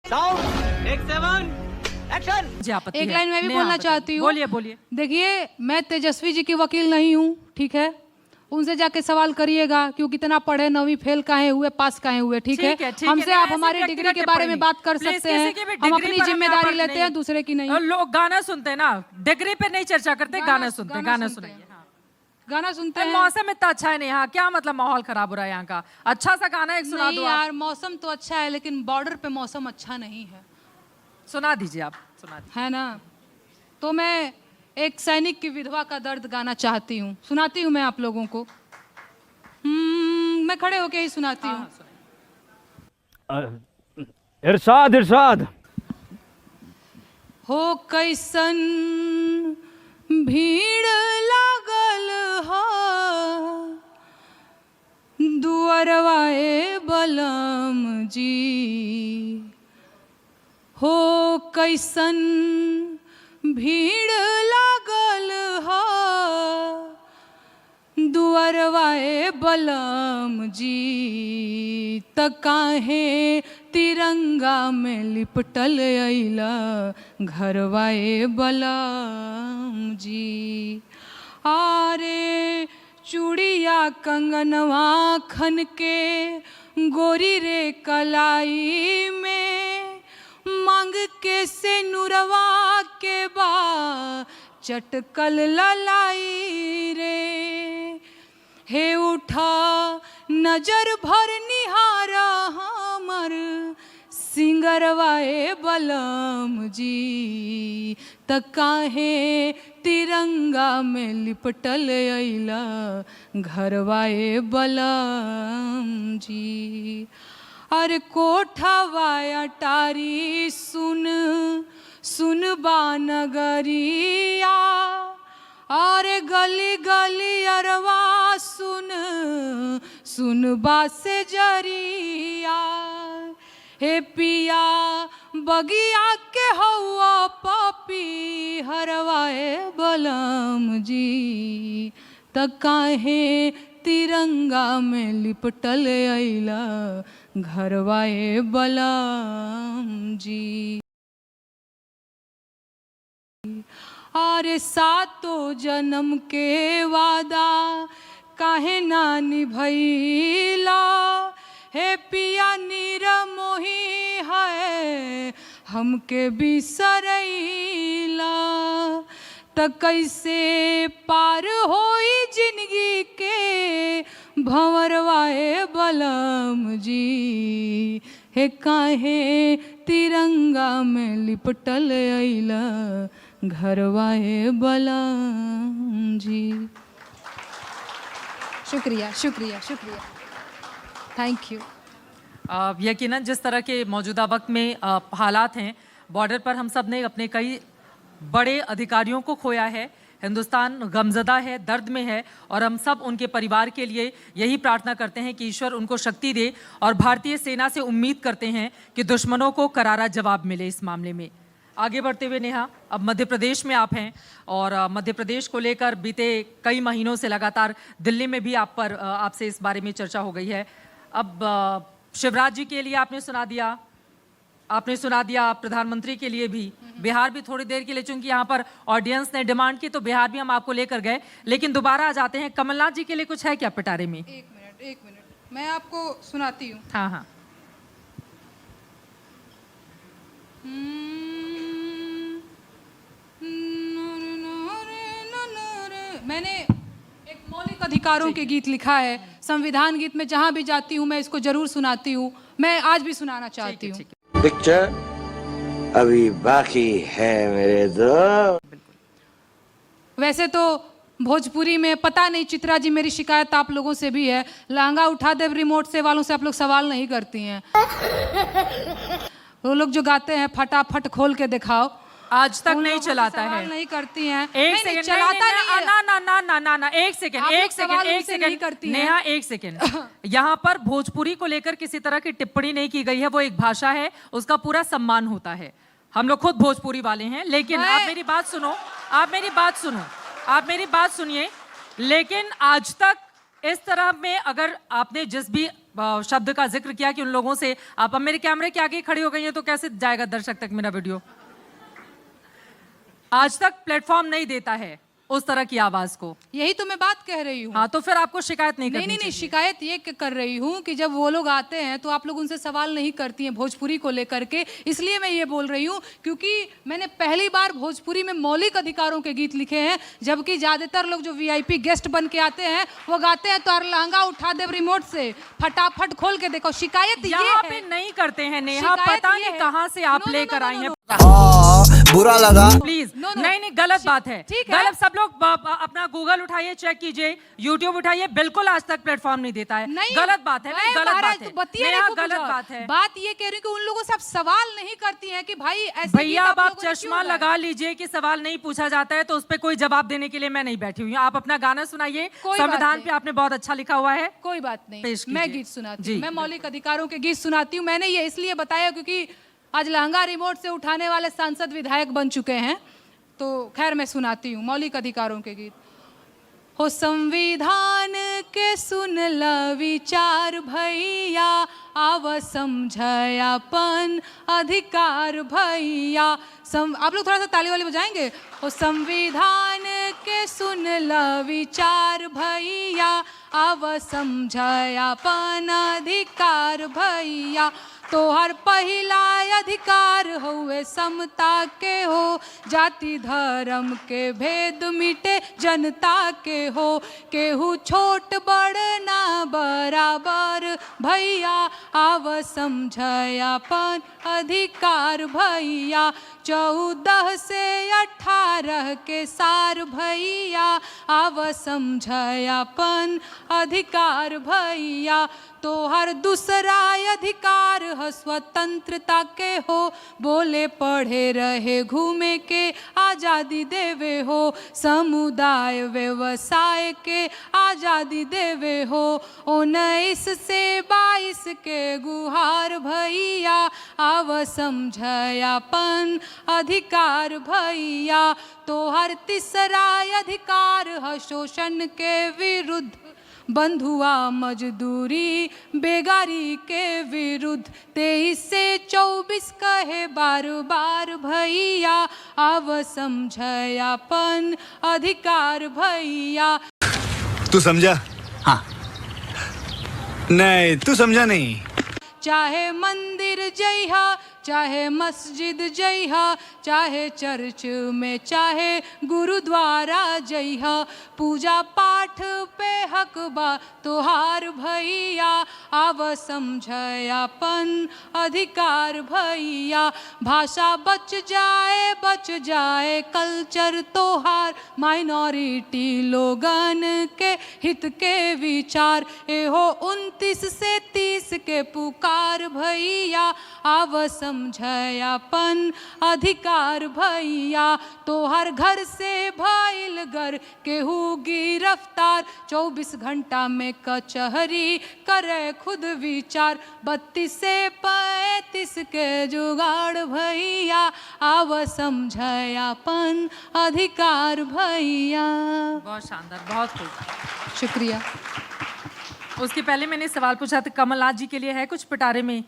Sound take 7 action. एक line मैं भी बोलना चाहती हूँ। बोलिए बोलिए। देखिए, मैं तेजस्वी जी की वकील नहीं हूँ, ठीक है? उनसे जाके सवाल करिएगा क्यों कितना पढ़े, 9वीं फेल काहे हुए, पास काहे हुए, ठीक है? हमसे आप हमारी डिग्री के बारे में बात कर सकते हैं, हम अपनी जिम्मेदारी लेते हैं, दूसरे की नहीं। लोग गाना सुनते हैं ना, डिग्री पे नहीं चर्चा करते, गाना सुनते हैं। गाना सुनिए, गाना सुनते हैं। मौसम इतना अच्छा है नहीं यहाँ, क्या मतलब माहौल खराब हो रहा है यहाँ का? अच्छा सा गाना एक सुना दो यार, मौसम तो अच्छा है लेकिन बॉर्डर पे मौसम अच्छा नहीं है। सुना दीजिए आप, सुना दीजिए। है ना? तो मैं एक सैनिक की विधवा का दर्द गाना चाहती हूँ, सुनाती हूँ मैं आप लोगों को। मैं खड़े होके ही सुनाती हूँ। इरशाद इरशाद। हो कैसन भीड़ लागल हा दुअरवाए बलम जी, हो कैसन भीड़ लागल हा दुअरवाए बलम जी, त काहे तिरंगा में लिपटल अइला घरवाए बलम जी। आरे चूड़िया कंगनवा खन के गोरी रे कलाई में, मांग के से नुरवा के बा चटकल ललाई रे। हे उठा नजर भर निहारा हमर सिंगरवाए बलम जी, त काहे तिरंगा में लिपटल अइला घरवाए बलम जी। अरे कोठवा अटारी सुन सुन बा नगरिया, अरे गली गली अरवा सुन सुन बा से जरिया। हे पिया बगिया के हवा पापी हरवाए बलम जी, त काहे तिरंगा में लिपटल अइला घरवाए बलम जी। अरे सातों जन्म के वादा काहे ना निभैला, हे पिया निरमोही है हमके बिसरैला, त कैसे पार होई जिंदगी के भंवरवाए बलम जी। हे काहे तिरंगा में लिपटल अइला घरवाए बलम जी। शुक्रिया शुक्रिया शुक्रिया, थैंक यू। यकीनन जिस तरह के मौजूदा वक्त में हालात हैं बॉर्डर पर, हम सब ने अपने कई बड़े अधिकारियों को खोया है। हिंदुस्तान गमज़दा है, दर्द में है, और हम सब उनके परिवार के लिए यही प्रार्थना करते हैं कि ईश्वर उनको शक्ति दे, और भारतीय सेना से उम्मीद करते हैं कि दुश्मनों को करारा जवाब मिले इस मामले में। आगे बढ़ते हुए नेहा, अब मध्य प्रदेश में आप हैं, और मध्य प्रदेश को लेकर बीते कई महीनों से लगातार दिल्ली में भी आपसे इस बारे में चर्चा हो गई है। अब शिवराज जी के लिए आपने सुना दिया, प्रधानमंत्री के लिए भी, बिहार भी थोड़ी देर के लिए, चूंकि यहाँ पर ऑडियंस ने डिमांड की तो बिहार भी हम आपको लेकर गए, लेकिन दोबारा आ जाते हैं। कमलनाथ जी के लिए कुछ है क्या पिटारे में? एक मिनट मैं आपको सुनाती हूँ। हाँ हाँ। मैंने एक मौलिक अधिकारों के गीत लिखा है, संविधान गीत में जहाँ भी जाती हूँ मैं इसको जरूर सुनाती हूँ, मैं आज भी सुनाना चाहती हूँ। पिक्चर अभी बाकी है मेरे दोस्त। वैसे तो भोजपुरी में पता नहीं, चित्रा जी मेरी शिकायत आप लोगों से भी है, लहंगा उठा दे रिमोट से वालों से आप लोग सवाल नहीं करती हैं। वो लोग जो गाते हैं फटाफट खोल के दिखाओ, आज तक नहीं चलाता है, नहीं करती हैं। एक सेकंड, चलाता नहीं, ना, एक सेकंड नेहा, एक सेकंड। यहाँ पर भोजपुरी को लेकर किसी तरह की टिप्पणी नहीं की गई है, वो एक भाषा है, उसका पूरा सम्मान होता है। हम लोग खुद भोजपुरी वाले हैं, लेकिन आप मेरी बात सुनिए। लेकिन आज तक इस तरह में, अगर आपने जिस भी शब्द का जिक्र किया कि उन लोगों से आप अब मेरे कैमरे के आगे खड़ी हो गई हैं तो कैसे जाएगा दर्शक तक मेरा वीडियो। आज तक प्लेटफॉर्म नहीं देता है उस तरह की आवाज को। यही तो मैं बात कह रही हूँ। हाँ, तो फिर आपको शिकायत नहीं करनी नहीं चाहिए। शिकायत ये कर रही हूँ कि जब वो लोग आते हैं तो आप लोग उनसे सवाल नहीं करती हैं भोजपुरी को लेकर के, इसलिए मैं ये बोल रही हूँ क्योंकि मैंने पहली बार भोजपुरी में मौलिक अधिकारों के गीत लिखे हैं, जबकि ज्यादातर लोग जो वीआईपी गेस्ट बन के आते हैं वो गाते हैं तो लहंगा उठा दे रिमोट से, फटाफट खोल के देखो। शिकायत यहाँ पे नहीं करते हैं नेहा, पता नहीं कहाँ से आप लेकर आई हैं। बुरा लगा प्लीज नहीं गलत बात है, गलत। सब लोग अपना गूगल उठाइए, चेक कीजिए, यूट्यूब उठाइए, बिल्कुल आज तक प्लेटफॉर्म नहीं देता है। गलत बात है, नहीं गलत बात है, गलत बात है। बात ये कह रही हूँ कि उन लोगों से आप सवाल नहीं करती हैं कि भाई ऐसे भैया अब आप चश्मा लगा लीजिए कि सवाल नहीं पूछा जाता है तो उस पर कोई जवाब देने के लिए मैं नहीं बैठी हुई हूँ। आप अपना गाना सुनाइए, संविधान पे आपने बहुत अच्छा लिखा हुआ है। कोई बात नहीं, मैं गीत सुनाती हूँ, मैं मौलिक अधिकारों के गीत सुनाती हूँ। मैंने ये इसलिए बताया क्योंकि आज लहंगा रिमोट से उठाने वाले सांसद विधायक बन चुके हैं, तो खैर मैं सुनाती हूँ मौलिक अधिकारों के गीत। हो संविधान के सुन ल विचार भैया, आव समझयापन अधिकार भैया। आप लोग थोड़ा सा ताली वाली बजाएंगे। हो संविधान के सुन ल विचार भैया, आव समझयापन अधिकार भैया। तोहर पहिला अधिकार हुए समता के हो, जाति धर्म के भेद मिटे जनता के हो। केहू छोट बड़ ना बराबर भैया, आव समझयापन अधिकार भैया। 14 से 18 के सार भैया, आव समझयापन अधिकार भैया। तोहर दूसरा अधिकार है स्वतंत्रता के हो, बोले पढ़े रहे घूमे के आज़ादी देवे हो। समुदाय व्यवसाय के आज़ादी देवे हो। 19 से 22 के गुहार भैया, आव समझयापन अधिकार भैया। तोहर तीसरा अधिकार है शोषण के विरुद्ध, बंधुआ मजदूरी बेगारी के विरुद्ध। 23 से 24 कहे बार बार भैया, आव समझयापन अधिकार भैया। तू समझा? हाँ। नहीं तू समझा नहीं। चाहे मंदिर जइहा, चाहे मस्जिद जइहा, चाहे चर्च में, चाहे गुरुद्वारा जइहा, पूजा पाठ पे हक बा तोहार भैया, आव समझयापन अधिकार भैया। भाषा बच जाए कल्चर तोहार, माइनॉरिटी लोगन के हित के विचार। एहो 29 से 30 के पुकार भैया, आव समझयापन अधिकार भैया। तोहर घर से भइल घर केहू गिरफ्तार, 24 घंटा में कचहरी करे खुद विचार। 32 से 35 के जुगाड़ भैया, आव समझयापन अधिकार भैया। बहुत शानदार, बहुत खूब, शुक्रिया। उसके पहले मैंने सवाल पूछा था कमलनाथ जी के लिए है कुछ पिटारे में।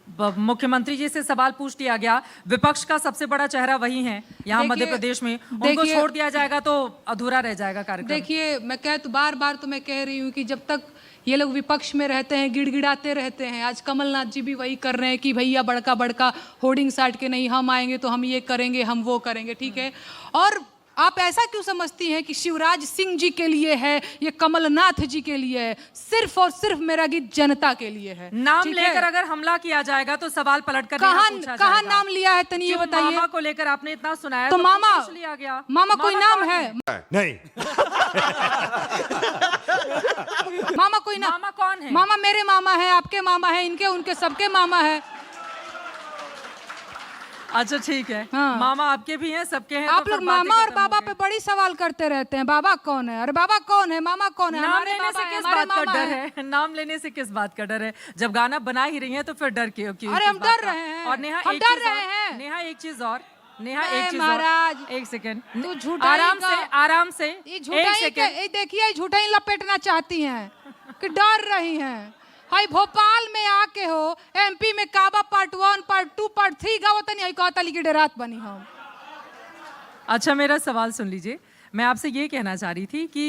मुख्यमंत्री जी से सवाल पूछ लिया गया, विपक्ष का सबसे बड़ा चेहरा वही है यहाँ मध्य प्रदेश में, उनको छोड़ दिया जाएगा तो अधूरा रह जाएगा कार्यक्रम। देखिए मैं बार बार तो मैं कह रही हूँ कि जब तक ये लोग विपक्ष में रहते हैं गिड़गिड़ाते रहते हैं। आज कमलनाथ जी भी वही कर रहे हैं कि भैया बड़का बड़का होर्डिंग साट के नहीं, हम आएंगे तो हम ये करेंगे, हम वो करेंगे, ठीक है। और आप ऐसा क्यों समझती हैं कि शिवराज सिंह जी के लिए है, ये कमलनाथ जी के लिए है? सिर्फ और सिर्फ मेरा गीत जनता के लिए है। नाम लेकर अगर हमला किया जाएगा तो सवाल पलट कर कहाँ नाम लिया है तनी ये बताइए। मामा को लेकर आपने इतना सुनाया तो मामा लिया गया। मामा कोई नाम है? नहीं। मामा कोई नाम? मामा कौन है? मामा मेरे मामा है, आपके मामा है, इनके उनके सबके मामा है। अच्छा ठीक है, हाँ। मामा आपके भी हैं, सबके हैं। आप लोग मामा और बाबा पे बड़ी सवाल करते रहते हैं। बाबा कौन है? अरे बाबा कौन है? मामा कौन है? नाम लेने से किस बात का डर है? नाम लेने से किस बात का डर है? जब गाना बना ही रही है तो फिर डर क्यों? अरे हम डर रहे हैं। और नेहा हम डर रहे हैं। नेहा एक चीज और, महाराज एक सेकंड, तू झूठा आराम से ये देखिए झूठा ही लपेटना चाहती हैं कि डर रही हैं। हाई भोपाल में आके हो एमपी में काबा पार्ट 1 पार्ट 2 पार्ट 3 गावत नहीं हई कहता लिखी डेरात बनी हम। अच्छा, मेरा सवाल सुन लीजिए। मैं आपसे ये कहना चाह रही थी कि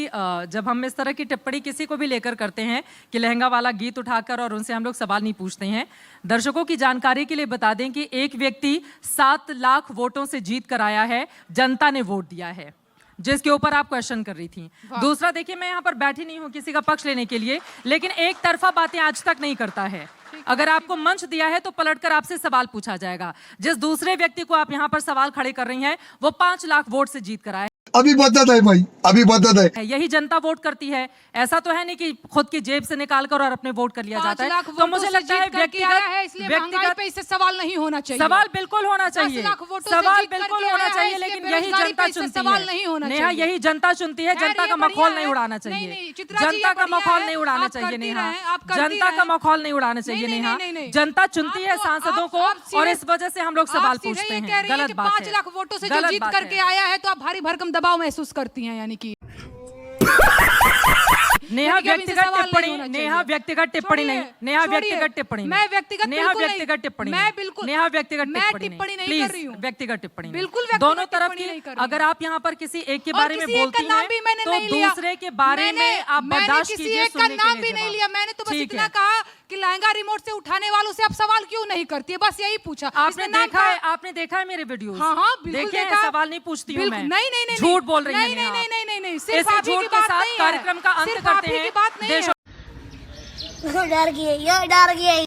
जब हम इस तरह की टिप्पणी किसी को भी लेकर करते हैं कि लहंगा वाला गीत उठाकर और उनसे हम लोग सवाल नहीं पूछते हैं, दर्शकों की जानकारी के लिए बता दें कि एक व्यक्ति 7 लाख वोटों से जीत कर आया है, जनता ने वोट दिया है, जिसके ऊपर आप क्वेश्चन कर रही थी। दूसरा, देखिए मैं यहाँ पर बैठी नहीं हूँ किसी का पक्ष लेने के लिए, लेकिन एक तरफा बातें आज तक नहीं करता है। अगर आपको मंच दिया है तो पलटकर आपसे सवाल पूछा जाएगा। जिस दूसरे व्यक्ति को आप यहाँ पर सवाल खड़े कर रही हैं वो 5 लाख वोट से जीत कर आए। अभी बदत है भाई, अभी बदत है। यही जनता वोट करती है, ऐसा तो है नहीं कि खुद की जेब से निकाल कर और अपने वोट कर लिया जाता है। तो मुझे लगता है व्यक्तिगत पे इससे सवाल नहीं होना चाहिए। सवाल बिल्कुल होना चाहिए, सवाल बिल्कुल होना चाहिए, लेकिन यही जनता चुनती है। नेहा, यही जनता चुनती है, जनता का मखौल नहीं उड़ाना चाहिए, जनता का मखौल नहीं उड़ाना चाहिए नेहा, जनता का मखौल नहीं उड़ाना चाहिए नेहा। जनता चुनती है सांसदों को और इस वजह से हम लोग सवाल पूछते हैं। गलत बात है। 5 लाख वोटों से जो जीत करके आया है तो आप भारी भरकम दबाव महसूस करती हैं, यानी कि नेहा व्यक्तिगत टिप्पणी, नेहा व्यक्तिगत टिप्पणी नहीं, नेहा व्यक्तिगत टिप्पणी, मैं व्यक्तिगत नेहा व्यक्तिगत टिप्पणी, मैं बिल्कुल नेहा व्यक्तिगत टिप्पणी नहीं कर रही हूँ, व्यक्तिगत टिप्पणी बिल्कुल दोनों तरफ की। अगर आप यहाँ पर किसी एक के बारे में बोलती हैं तो दूसरे के बारे में आप बर्दाश्त कीजिए, सुनने के नाम भी नहीं लिया मैंने, तो बस इतना कहा कि लहंगा रिमोट से उठाने वालों से आप सवाल क्यों नहीं करती है, बस यही पूछा। आपने देखा है मेरे वीडियोस? हाँ बिल्कुल देखा। सवाल नहीं पूछती हूँ मैं, नहीं झूठ बोल रही है। नहीं, इस झूठ के साथ कार्यक्रम का अंत करते हैं। बात नहीं है। डर गई।